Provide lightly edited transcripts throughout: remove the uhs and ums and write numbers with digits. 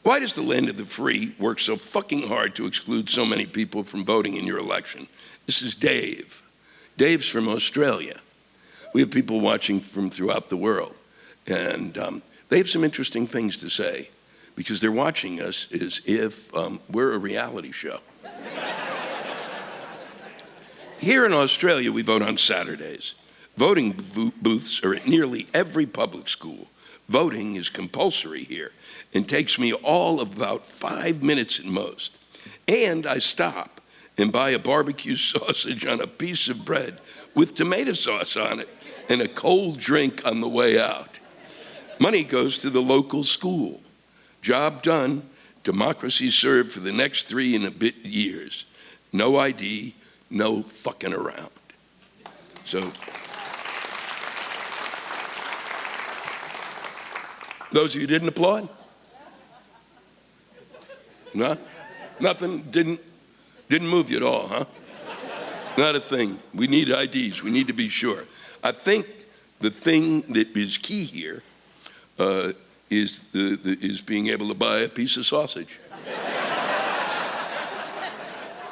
Why does the land of the free work so fucking hard to exclude so many people from voting in your election? This is Dave. Dave's from Australia. We have people watching from throughout the world, and they have some interesting things to say because they're watching us as if we're a reality show. Here in Australia, we vote on Saturdays. Voting booths are at nearly every public school. Voting is compulsory here and takes me all of about 5 minutes at most. And I stop and buy a barbecue sausage on a piece of bread with tomato sauce on it and a cold drink on the way out. Money goes to the local school. Job done, democracy served for the next 3 and a bit years. No ID, no fucking around. So, those of you who didn't applaud? No? Nothing? Didn't move you at all, huh? Not a thing. We need IDs. We need to be sure. I think the thing that is key here is being able to buy a piece of sausage.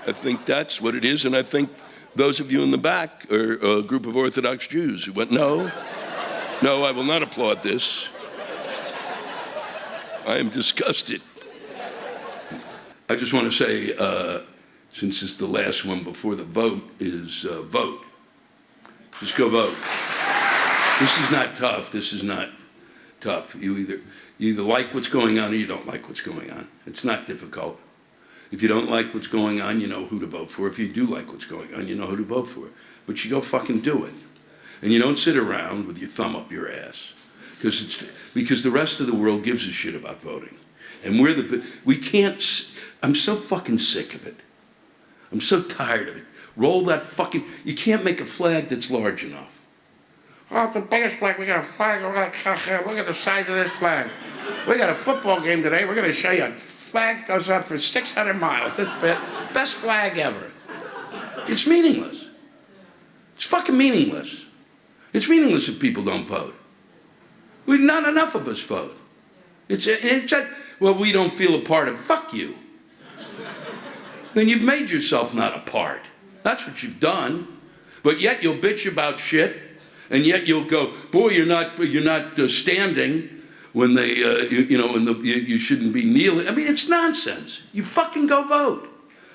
I think that's what it is, and I think those of you in the back are a group of Orthodox Jews who went, no, I will not applaud this. I am disgusted. I just want to say, since it's the last one before the vote, is vote. Just go vote. This is not tough. This is not tough. You either like what's going on or you don't like what's going on. It's not difficult. If you don't like what's going on, you know who to vote for. If you do like what's going on, you know who to vote for. But you go fucking do it. And you don't sit around with your thumb up your ass. Because the rest of the world gives a shit about voting. And I'm so fucking sick of it. I'm so tired of it. Roll that fucking, you can't make a flag that's large enough. Oh, it's the biggest flag. We got a flag. Look at the size of this flag. We got a football game today. We're going to show you a flag goes up for 600 miles. This best flag ever. It's meaningless. It's fucking meaningless. It's meaningless if people don't vote. Not enough of us vote. Well, we don't feel a part of. Fuck you. Then you've made yourself not a part. That's what you've done. But yet you'll bitch about shit, and yet you'll go, boy, you're not standing when they, you shouldn't be kneeling. I mean, it's nonsense. You fucking go vote.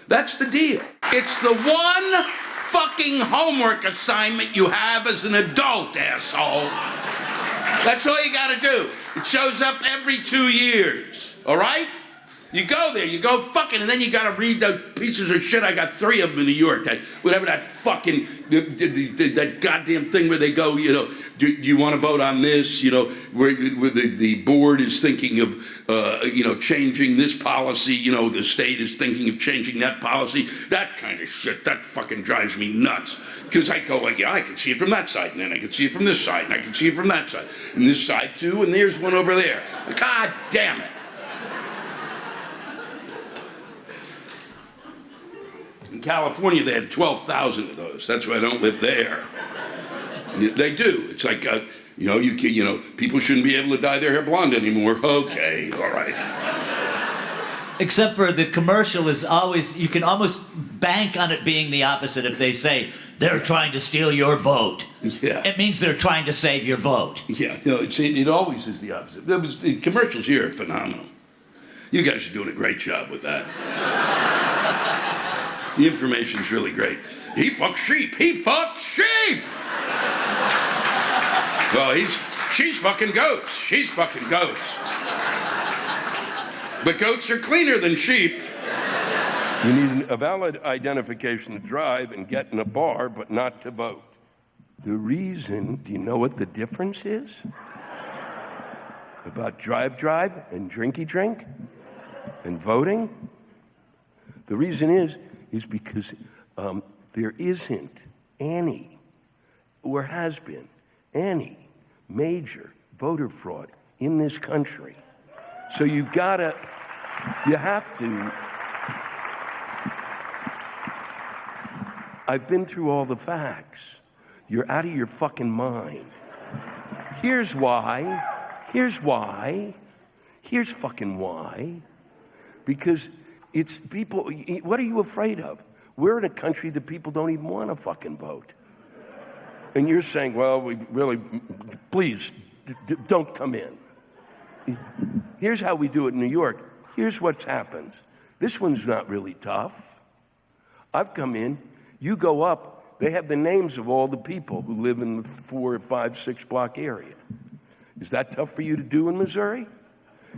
That's the deal. It's the one fucking homework assignment you have as an adult, asshole. That's all you gotta do. It shows up every 2 years, all right? You go there, you go fucking, and then you gotta read the pieces of shit. I got 3 of them in New York, whatever that fucking, that goddamn thing where they go, do you wanna vote on this, where the board is thinking of, changing this policy, the state is thinking of changing that policy, that kind of shit, that fucking drives me nuts. Because I go, like, yeah, I can see it from that side, and then I can see it from this side, and I can see it from that side, and this side too, and there's one over there. God damn it. In California, they have 12,000 of those. That's why I don't live there. They do. It's like, people shouldn't be able to dye their hair blonde anymore. Okay, all right. Except for the commercial is always, you can almost bank on it being the opposite if they say, they're trying to steal your vote. Yeah. It means they're trying to save your vote. Yeah, it always is the opposite. The commercials here are phenomenal. You guys are doing a great job with that. The information's really great. He fucks sheep. He fucks sheep! Well, she's fucking goats. She's fucking goats. But goats are cleaner than sheep. You need a valid identification to drive and get in a bar, but not to vote. The reason, do you know what the difference is? About drive and drinky drink and voting? The reason is because there isn't any, or has been, any major voter fraud in this country. So you have to, I've been through all the facts. You're out of your fucking mind. Here's why. Here's fucking why. Because it's people, what are you afraid of? We're in a country that people don't even want to fucking vote. And you're saying, well, we really, please, don't come in. Here's how we do it in New York. Here's what happens. This one's not really tough. I've come in, you go up, they have the names of all the people who live in the 4, 5, 6 block area. Is that tough for you to do in Missouri?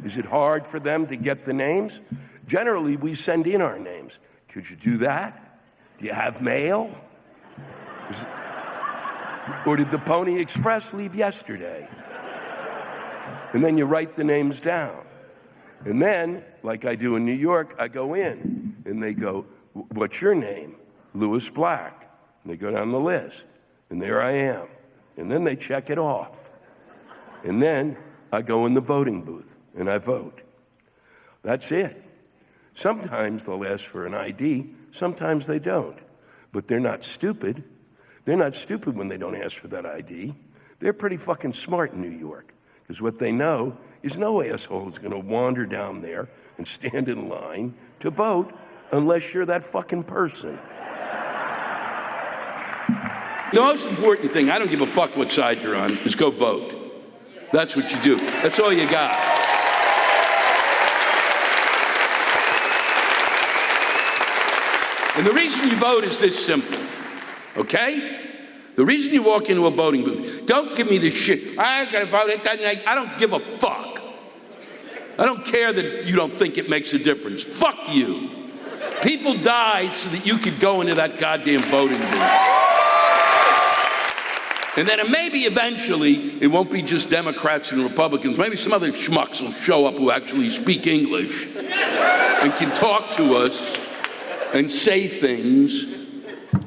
Is it hard for them to get the names? Generally, we send in our names. Could you do that? Do you have mail? Or did the Pony Express leave yesterday? And then you write the names down. And then, like I do in New York, I go in, and they go, what's your name? Louis Black. And they go down the list, and there I am. And then they check it off. And then I go in the voting booth, and I vote. That's it. Sometimes they'll ask for an ID, sometimes they don't. But they're not stupid. They're not stupid when they don't ask for that ID. They're pretty fucking smart in New York, because what they know is no asshole is going to wander down there and stand in line to vote unless you're that fucking person. The most important thing, I don't give a fuck what side you're on, is go vote. That's what you do. That's all you got. And the reason you vote is this simple, okay? The reason you walk into a voting booth, don't give me this shit. I gotta vote at that night. I don't give a fuck. I don't care that you don't think it makes a difference. Fuck you. People died so that you could go into that goddamn voting booth. And then maybe eventually, it won't be just Democrats and Republicans. Maybe some other schmucks will show up who actually speak English and can talk to us and say things.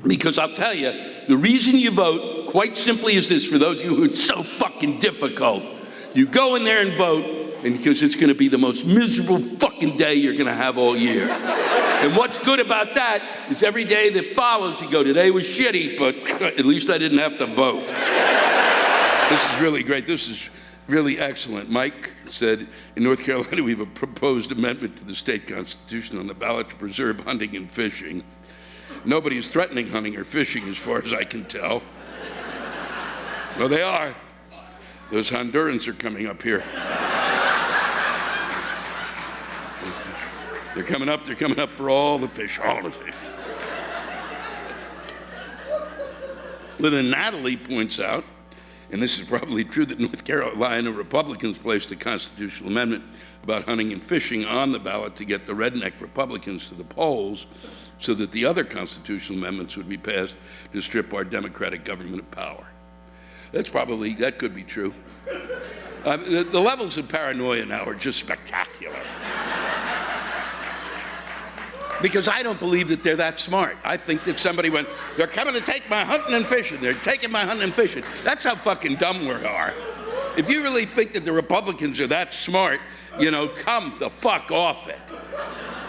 Because I'll tell you, the reason you vote, quite simply, is this, for those of you who it's so fucking difficult. You go in there and vote, and because it's going to be the most miserable fucking day you're going to have all year. And what's good about that is every day that follows, you go, today was shitty, but at least I didn't have to vote. This is really great. This is really excellent. Mike said, in North Carolina, we have a proposed amendment to the state constitution on the ballot to preserve hunting and fishing. Nobody is threatening hunting or fishing, as far as I can tell. Well, they are. Those Hondurans are coming up here. They're coming up for all the fish. Well, then Natalie points out, and this is probably true, that North Carolina Republicans placed a constitutional amendment about hunting and fishing on the ballot to get the redneck Republicans to the polls so that the other constitutional amendments would be passed to strip our democratic government of power. That could be true. The levels of paranoia now are just spectacular. Because I don't believe that they're that smart. I think that somebody went, they're coming to take my hunting and fishing. They're taking my hunting and fishing. That's how fucking dumb we are. If you really think that the Republicans are that smart, come the fuck off it.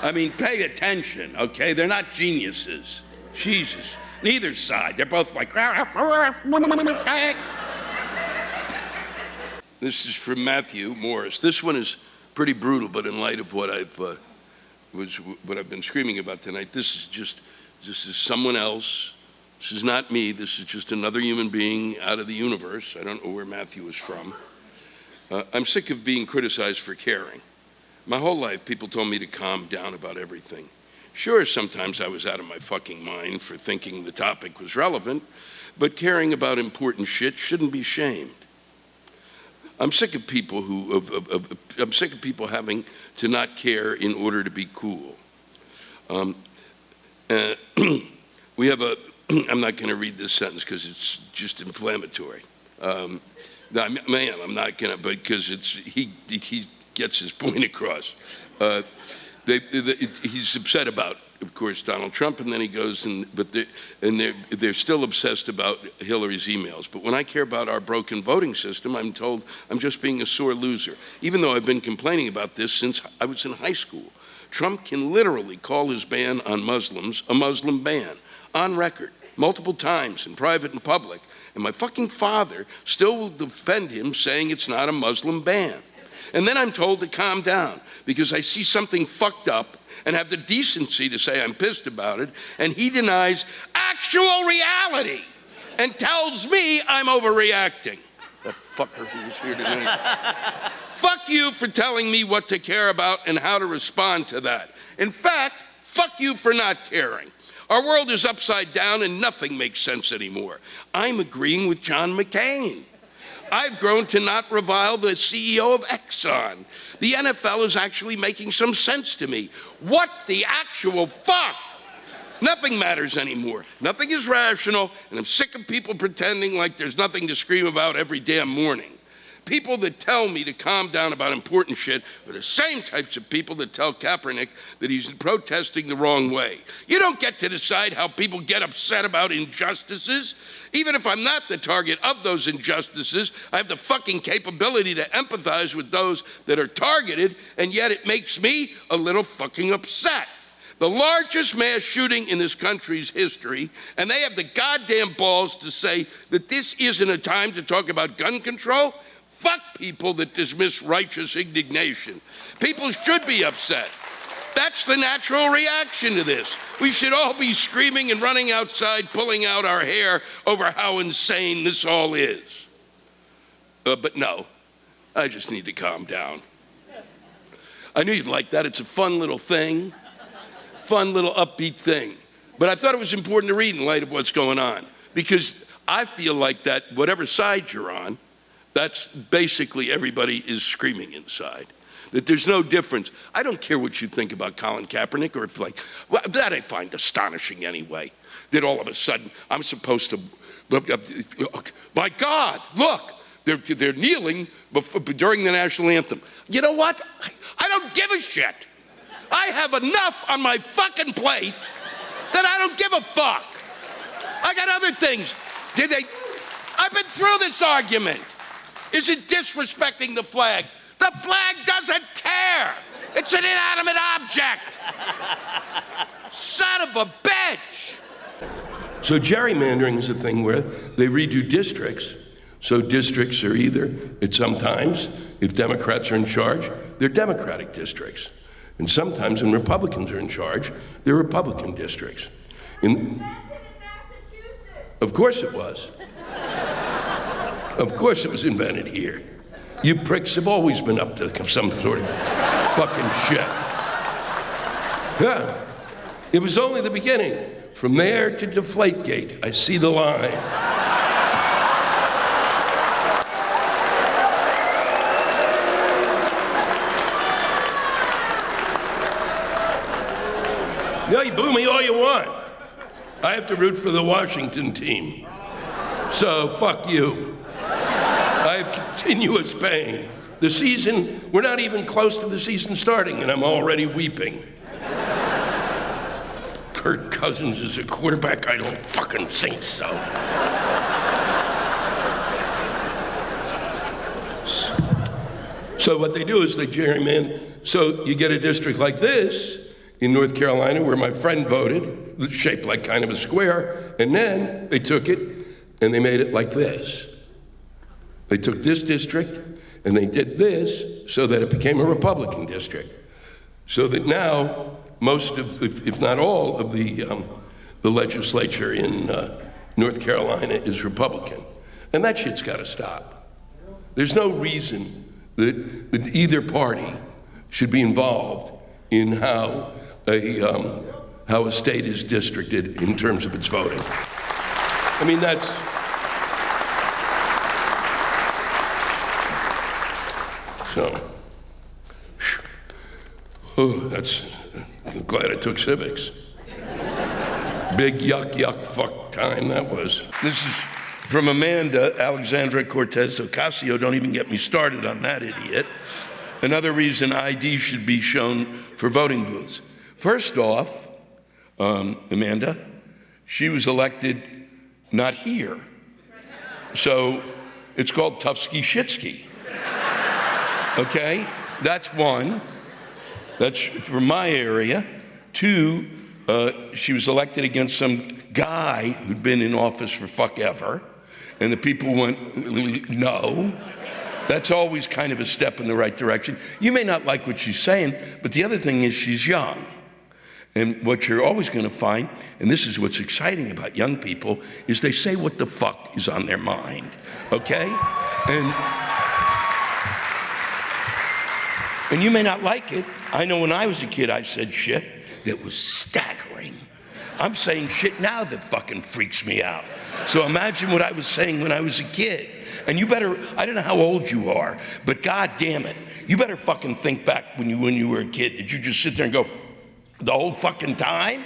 I mean, pay attention, okay? They're not geniuses. Jesus. Neither side. They're both like... This is from Matthew Morris. This one is pretty brutal, but in light of what I've been screaming about tonight, this is someone else. This is not me. This is just another human being out of the universe. I don't know where Matthew is from. I'm sick of being criticized for caring. My whole life, people told me to calm down about everything. Sure, sometimes I was out of my fucking mind for thinking the topic was relevant, but caring about important shit shouldn't be shamed. I'm sick of people I'm sick of people having to not care in order to be cool. We have I'm not going to read this sentence because it's just inflammatory. I'm not going to, because he gets his point across. He's upset about, of course, Donald Trump, and then he goes, they're still obsessed about Hillary's emails. But when I care about our broken voting system, I'm told I'm just being a sore loser, even though I've been complaining about this since I was in high school. Trump can literally call his ban on Muslims a Muslim ban, on record, multiple times, in private and public, and my fucking father still will defend him, saying it's not a Muslim ban. And then I'm told to calm down because I see something fucked up and have the decency to say I'm pissed about it, and he denies actual reality and tells me I'm overreacting. That fucker who was here tonight. Fuck you for telling me what to care about and how to respond to that. In fact, fuck you for not caring. Our world is upside down and nothing makes sense anymore. I'm agreeing with John McCain. I've grown to not revile the CEO of Exxon. The NFL is actually making some sense to me. What the actual fuck? Nothing matters anymore. Nothing is rational, and I'm sick of people pretending like there's nothing to scream about every damn morning. People that tell me to calm down about important shit are the same types of people that tell Kaepernick that he's protesting the wrong way. You don't get to decide how people get upset about injustices. Even if I'm not the target of those injustices, I have the fucking capability to empathize with those that are targeted, and yet it makes me a little fucking upset. The largest mass shooting in this country's history, and they have the goddamn balls to say that this isn't a time to talk about gun control? Fuck people that dismiss righteous indignation. People should be upset. That's the natural reaction to this. We should all be screaming and running outside, pulling out our hair over how insane this all is. But no, I just need to calm down. I knew you'd like that. It's a fun little thing, fun little upbeat thing. But I thought it was important to read in light of what's going on, because I feel like that whatever side you're on, that's basically everybody is screaming inside. That there's no difference. I don't care what you think about Colin Kaepernick, or if well, that I find astonishing anyway. That all of a sudden I'm supposed to, my God, look, they're kneeling during the national anthem. You know what? I don't give a shit. I have enough on my fucking plate that I don't give a fuck. I got other things. I've been through this argument. Is it disrespecting the flag? The flag doesn't care. It's an inanimate object. Son of a bitch. So gerrymandering is a thing where they redo districts. So districts are either, sometimes, if Democrats are in charge, they're Democratic districts. And sometimes when Republicans are in charge, they're Republican districts. Of course it was. Of course it was invented here. You pricks have always been up to some sort of fucking shit. Yeah. It was only the beginning. From there to Deflategate, I see the line. Yeah, you boo me all you want. I have to root for the Washington team. So fuck you. I have continuous pain. The season, we're not even close to the season starting, and I'm already weeping. Kirk Cousins is a quarterback? I don't fucking think so. So what they do is they gerrymander. So you get a district like this in North Carolina where my friend voted, shaped like kind of a square, and then they took it and they made it like this. They took this district and they did this so that it became a Republican district. So that now most of, if not all of the legislature in North Carolina is Republican. And that shit's gotta stop. There's no reason that either party should be involved in how a state is districted in terms of its voting. I mean, that's, so, I'm glad I took civics. Big yuck fuck time that was. This is from Amanda Alexandra Cortez Ocasio. Don't even get me started on that idiot. Another reason ID should be shown for voting booths. First off, Amanda, she was elected not here. So it's called Tufsky-Shitsky. Okay, that's one. That's from my area. Two, she was elected against some guy who'd been in office for fuck ever. And the people went, no. That's always kind of a step in the right direction. You may not like what she's saying, but the other thing is she's young. And what you're always going to find, and this is what's exciting about young people, is they say what the fuck is on their mind, okay? And you may not like it. I know when I was a kid, I said shit that was staggering. I'm saying shit now that fucking freaks me out. So imagine what I was saying when I was a kid. And you better, I don't know how old you are, but God damn it, you better fucking think back when you were a kid. Did you just sit there and go, the whole fucking time?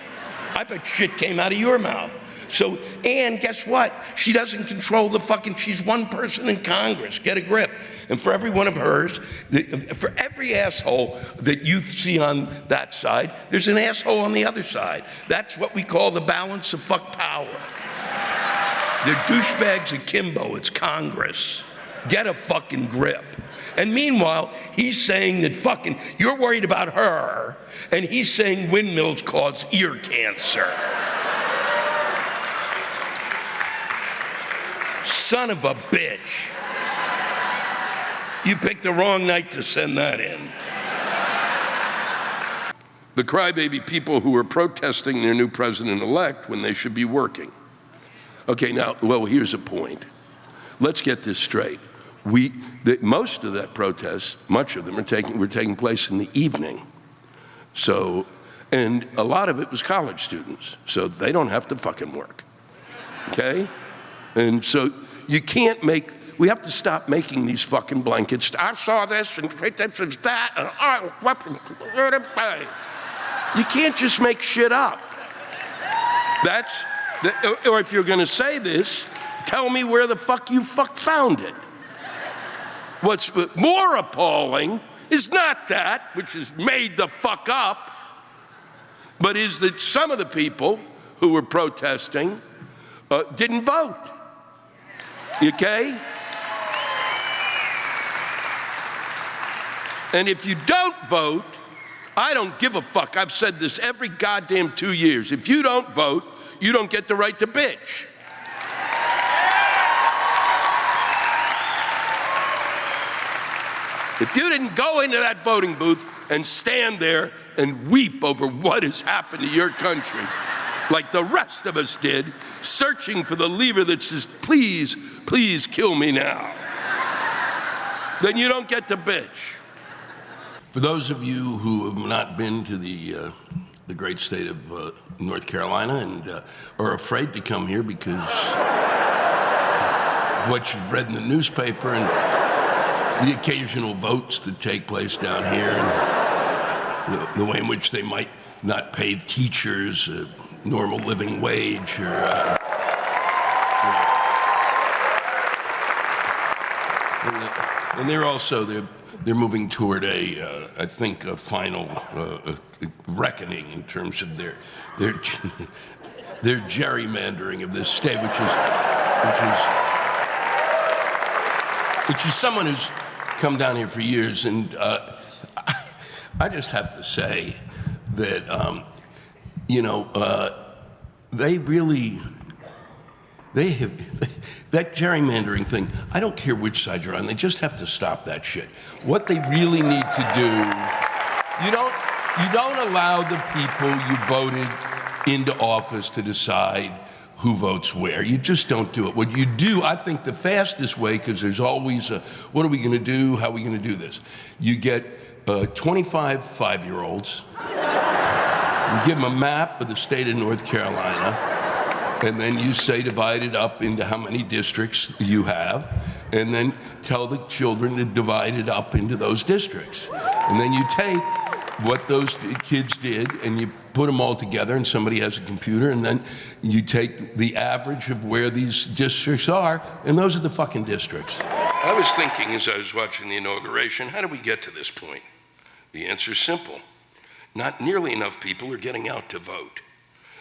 I bet shit came out of your mouth. So, and guess what? She doesn't control the fucking, she's one person in Congress. Get a grip. And for every one of hers, for every asshole that you see on that side, there's an asshole on the other side. That's what we call the balance of fuck power. They're douchebags akimbo. It's Congress. Get a fucking grip. And meanwhile, he's saying that fucking, you're worried about her, and he's saying windmills cause ear cancer. Son of a bitch. You picked the wrong night to send that in. The crybaby people who are protesting their new president-elect when they should be working. Okay, now, well, here's a point. Let's get this straight. Most of that protest, much of them were taking place in the evening. So, and a lot of it was college students, so they don't have to fucking work, okay? And so you can't we have to stop making these fucking blankets. I saw this and this is that, and you can't just make shit up. Or if you're gonna say this, tell me where the fuck you found it. What's more appalling is not that, which is made the fuck up, but is that some of the people who were protesting didn't vote, okay? And if you don't vote, I don't give a fuck. I've said this every goddamn 2 years. If you don't vote, you don't get the right to bitch. If you didn't go into that voting booth and stand there and weep over what has happened to your country, like the rest of us did, searching for the lever that says, please, please kill me now, then you don't get to bitch. For those of you who have not been to the great state of North Carolina and are afraid to come here because of what you've read in the newspaper and the occasional votes that take place down here, and the way in which they might not pay teachers a normal living wage, or and they're moving toward I think a final reckoning in terms of their gerrymandering of this state, which is someone who's come down here for years, and I just have to say that they have that gerrymandering thing. I don't care which side you're on. They just have to stop that shit. What they really need to do, you don't allow the people you voted into office to decide who votes where. You just don't do it. What you do, I think the fastest way, because there's always what are we going to do? How are we going to do this? You get 25 5-year-olds, you give them a map of the state of North Carolina, and then you say divide it up into how many districts you have, and then tell the children to divide it up into those districts. And then you take what those kids did and you put them all together, and somebody has a computer, and then you take the average of where these districts are, and those are the fucking districts. I was thinking as I was watching the inauguration, how did we get to this point? The answer's simple. Not nearly enough people are getting out to vote.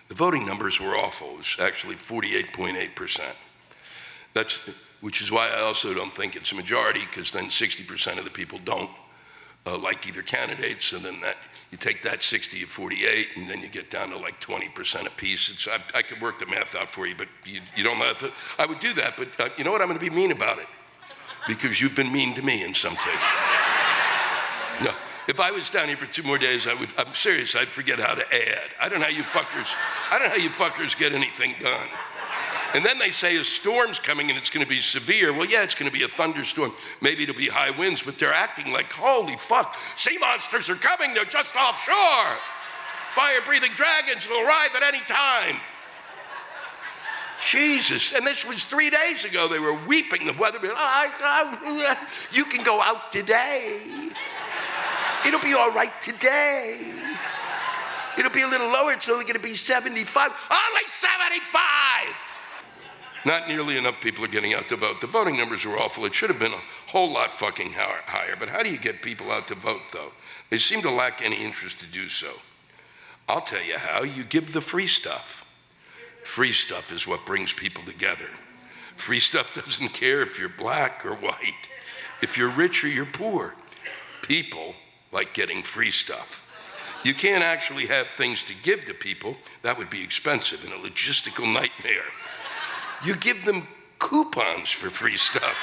The voting numbers were awful. It was actually 48.8%. Which is why I also don't think it's a majority, because then 60% of the people don't like either candidates, and then you take that 60 of 48, and then you get down to like 20% apiece. I could work the math out for you, but you don't have to. I would do that, but you know what? I'm going to be mean about it. because you've been mean to me in some way. No, if I was down here for 2 more days, I'm serious, I'd forget how to add. I don't know how you fuckers get anything done. And then they say a storm's coming and it's going to be severe. Well, yeah, it's going to be a thunderstorm. Maybe it'll be high winds, but they're acting like, holy fuck, sea monsters are coming, they're just offshore. Fire-breathing dragons will arrive at any time. Jesus, and this was 3 days ago. They were weeping, the weather. You can go out today. It'll be all right today. It'll be a little lower, it's only going to be 75. Only 75! Not nearly enough people are getting out to vote. The voting numbers were awful. It should have been a whole lot fucking higher. But how do you get people out to vote, though? They seem to lack any interest to do so. I'll tell you how. You give the free stuff. Free stuff is what brings people together. Free stuff doesn't care if you're black or white, if you're rich or you're poor. People like getting free stuff. You can't actually have things to give to people. That would be expensive and a logistical nightmare. You give them coupons for free stuff.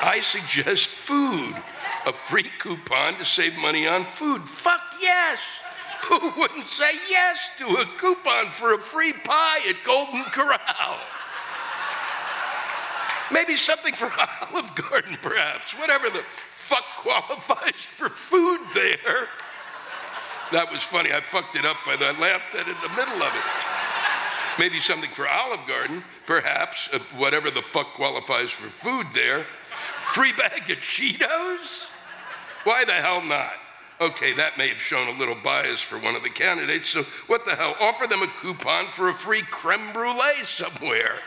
I suggest food. A free coupon to save money on food. Fuck yes! Who wouldn't say yes to a coupon for a free pie at Golden Corral? Maybe something for Olive Garden, perhaps. Whatever the fuck qualifies for food there. That was funny. I fucked it up by that. I laughed at it in the middle of it. Maybe something for Olive Garden, perhaps. Whatever the fuck qualifies for food there. Free bag of Cheetos? Why the hell not? Okay, that may have shown a little bias for one of the candidates, so what the hell? Offer them a coupon for a free creme brulee somewhere.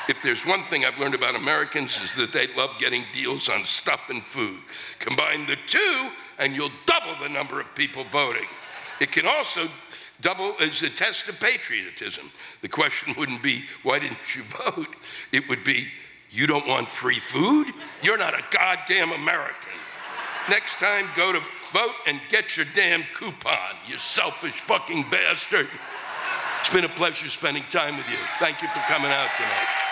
If there's one thing I've learned about Americans is that they love getting deals on stuff and food. Combine the two, and you'll double the number of people voting. It can also double as a test of patriotism. The question wouldn't be, why didn't you vote? It would be, you don't want free food? You're not a goddamn American. Next time, go to vote and get your damn coupon, you selfish fucking bastard. It's been a pleasure spending time with you. Thank you for coming out tonight.